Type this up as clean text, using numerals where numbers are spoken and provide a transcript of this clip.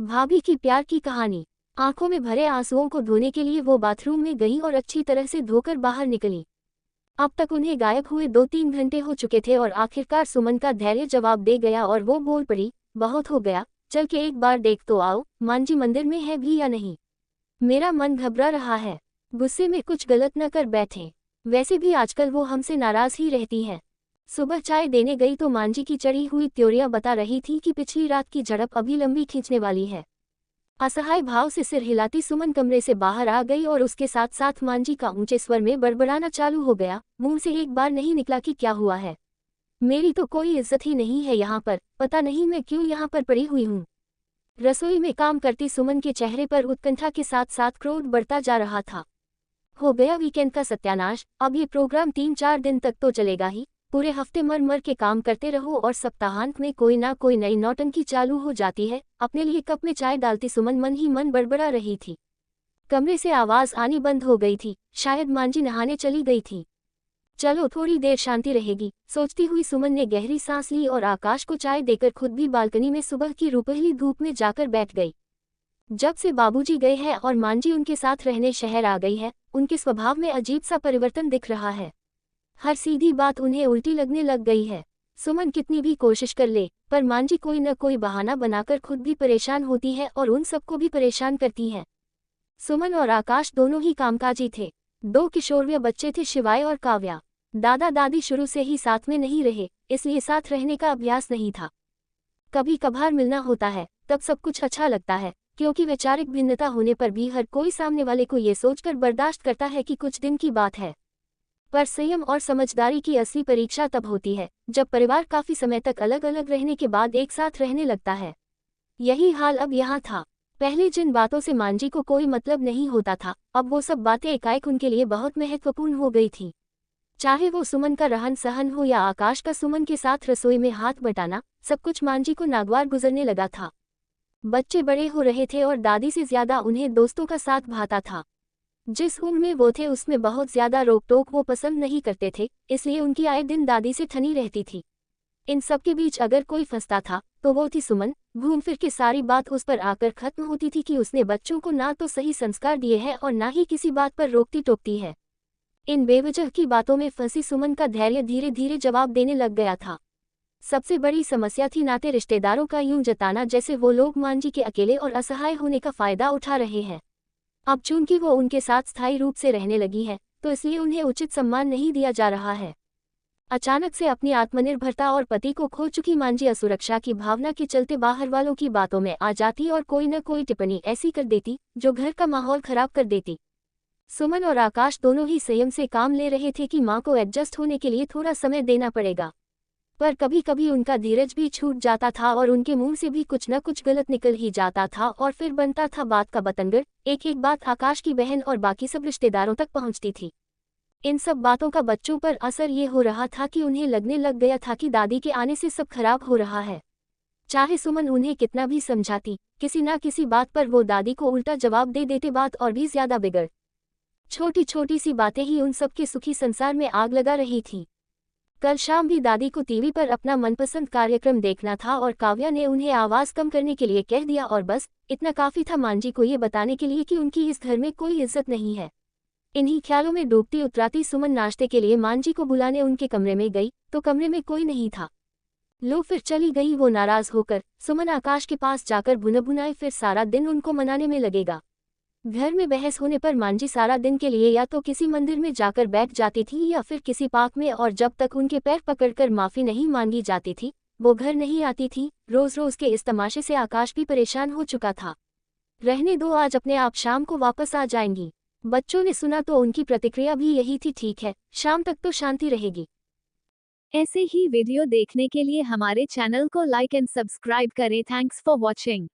भाभी की प्यार की कहानी। आंखों में भरे आंसुओं को धोने के लिए वो बाथरूम में गई और अच्छी तरह से धोकर बाहर निकली। अब तक उन्हें गायब हुए 2-3 घंटे हो चुके थे और आखिरकार सुमन का धैर्य जवाब दे गया और वो बोल पड़ी, बहुत हो गया, चल के एक बार देख तो आओ, मांझी मंदिर में है भी या नहीं। मेरा मन घबरा रहा है। गुस्से में कुछ गलत न कर बैठे। वैसे भी आजकल वो हमसे नाराज ही रहती है। सुबह चाय देने गई तो मांझी की चढ़ी हुई त्योरियां बता रही थी कि पिछली रात की झड़प अभी लंबी खींचने वाली है। असहाय भाव से सिर हिलाती सुमन कमरे से बाहर आ गई और उसके साथ साथ मांझी का ऊंचे स्वर में बड़बड़ाना चालू हो गया। मुंह से एक बार नहीं निकला कि क्या हुआ है। मेरी तो कोई इज्जत ही नहीं है यहाँ पर, पता नहीं मैं क्यों यहाँ पर पड़ी हुई हूँ। रसोई में काम करती सुमन के चेहरे पर उत्कंठा के साथ साथ क्रोध बढ़ता जा रहा था। हो गया वीकेंड का सत्यानाश। अब ये प्रोग्राम 3-4 दिन तक तो चलेगा ही। पूरे हफ्ते मर मर के काम करते रहो और सप्ताहांत में कोई ना कोई नई नौटंकी चालू हो जाती है। अपने लिए कप में चाय डालती सुमन मन ही मन बड़बड़ा रही थी। कमरे से आवाज आनी बंद हो गई थी। शायद मांझी नहाने चली गई थी। चलो थोड़ी देर शांति रहेगी, सोचती हुई सुमन ने गहरी सांस ली और आकाश को चाय देकर खुद भी बालकनी में सुबह की रुपहली धूप में जाकर बैठ गई। जब से बाबूजी गए हैं और मांझी उनके साथ रहने शहर आ गई है, उनके स्वभाव में अजीब सा परिवर्तन दिख रहा है। हर सीधी बात उन्हें उल्टी लगने लग गई है। सुमन कितनी भी कोशिश कर ले, पर मांझी कोई न कोई बहाना बनाकर खुद भी परेशान होती है और उन सबको भी परेशान करती है। सुमन और आकाश दोनों ही कामकाजी थे। 2 किशोरवय बच्चे थे, शिवाय और काव्या। दादा दादी शुरू से ही साथ में नहीं रहे, इसलिए साथ रहने का अभ्यास नहीं था। कभी कभार मिलना होता है, तब सब कुछ अच्छा लगता है, क्योंकि वैचारिक भिन्नता होने पर भी हर कोई सामने वाले को ये सोचकर बर्दाश्त करता है कि कुछ दिन की बात है। पर संयम और समझदारी की असली परीक्षा तब होती है जब परिवार काफी समय तक अलग अलग रहने के बाद एक साथ रहने लगता है। यही हाल अब यहाँ था। पहले जिन बातों से मांझी को कोई मतलब नहीं होता था, अब वो सब बातें एकाएक उनके लिए बहुत महत्वपूर्ण हो गई थी। चाहे वो सुमन का रहन सहन हो या आकाश का सुमन के साथ रसोई में हाथ बटाना, सब कुछ मांझी को नागवार गुजरने लगा था। बच्चे बड़े हो रहे थे और दादी से ज्यादा उन्हें दोस्तों का साथ भाता था। जिस उम्र में वो थे उसमें बहुत ज्यादा रोक टोक वो पसंद नहीं करते थे, इसलिए उनकी आए दिन दादी से ठनी रहती थी। इन सबके बीच अगर कोई फंसता था तो वो थी सुमन। घूम फिर के सारी बात उस पर आकर खत्म होती थी कि उसने बच्चों को ना तो सही संस्कार दिए हैं और ना ही किसी बात पर रोकती टोकती है। इन बेवजह की बातों में फंसी सुमन का धैर्य धीरे धीरे जवाब देने लग गया था। सबसे बड़ी समस्या थी नाते रिश्तेदारों का यूं जताना जैसे वो लोग मांझी के अकेले और असहाय होने का फायदा उठा रहे हैं। अब चूंकि वो उनके साथ स्थायी रूप से रहने लगी है, तो इसलिए उन्हें उचित सम्मान नहीं दिया जा रहा है। अचानक से अपनी आत्मनिर्भरता और पति को खो चुकी मांझी असुरक्षा की भावना के चलते बाहर वालों की बातों में आ जाती और कोई न कोई टिप्पणी ऐसी कर देती जो घर का माहौल खराब कर देती। सुमन और आकाश दोनों ही संयम से काम ले रहे थे कि माँ को एडजस्ट होने के लिए थोड़ा समय देना पड़ेगा, पर कभी कभी उनका धीरज भी छूट जाता था और उनके मुंह से भी कुछ न कुछ गलत निकल ही जाता था और फिर बनता था बात का बतंगड़। एक एक बात आकाश की बहन और बाकी सब रिश्तेदारों तक पहुंचती थी। इन सब बातों का बच्चों पर असर ये हो रहा था कि उन्हें लगने लग गया था कि दादी के आने से सब खराब हो रहा है। चाहे सुमन उन्हें कितना भी समझाती, किसी ना किसी बात पर वो दादी को उल्टा जवाब दे देते, बात और भी ज्यादा बिगड़। छोटी छोटी सी बातें ही उन सबके सुखी संसार में आग लगा रही थी। कल शाम भी दादी को टीवी पर अपना मनपसंद कार्यक्रम देखना था और काव्या ने उन्हें आवाज कम करने के लिए कह दिया और बस इतना काफी था मांझी को ये बताने के लिए कि उनकी इस घर में कोई इज्जत नहीं है। इन्हीं ख्यालों में डूबती उतराती सुमन नाश्ते के लिए मांझी को बुलाने उनके कमरे में गई तो कमरे में कोई नहीं था। लो फिर चली गई वो नाराज होकर। सुमन आकाश के पास जाकर भुनभुनाए फिर सारा दिन उनको मनाने में लगेगा। घर में बहस होने पर मांझी सारा दिन के लिए या तो किसी मंदिर में जाकर बैठ जाती थी या फिर किसी पार्क में, और जब तक उनके पैर पकड़कर माफी नहीं मांगी जाती थी वो घर नहीं आती थी। रोज रोज के इस तमाशे से आकाश भी परेशान हो चुका था। रहने दो, आज अपने आप शाम को वापस आ जाएंगी। बच्चों ने सुना तो उनकी प्रतिक्रिया भी यही थी, ठीक है, शाम तक तो शांति रहेगी। ऐसे ही वीडियो देखने के लिए हमारे चैनल को लाइक एंड सब्सक्राइब करें। Thanks for watching.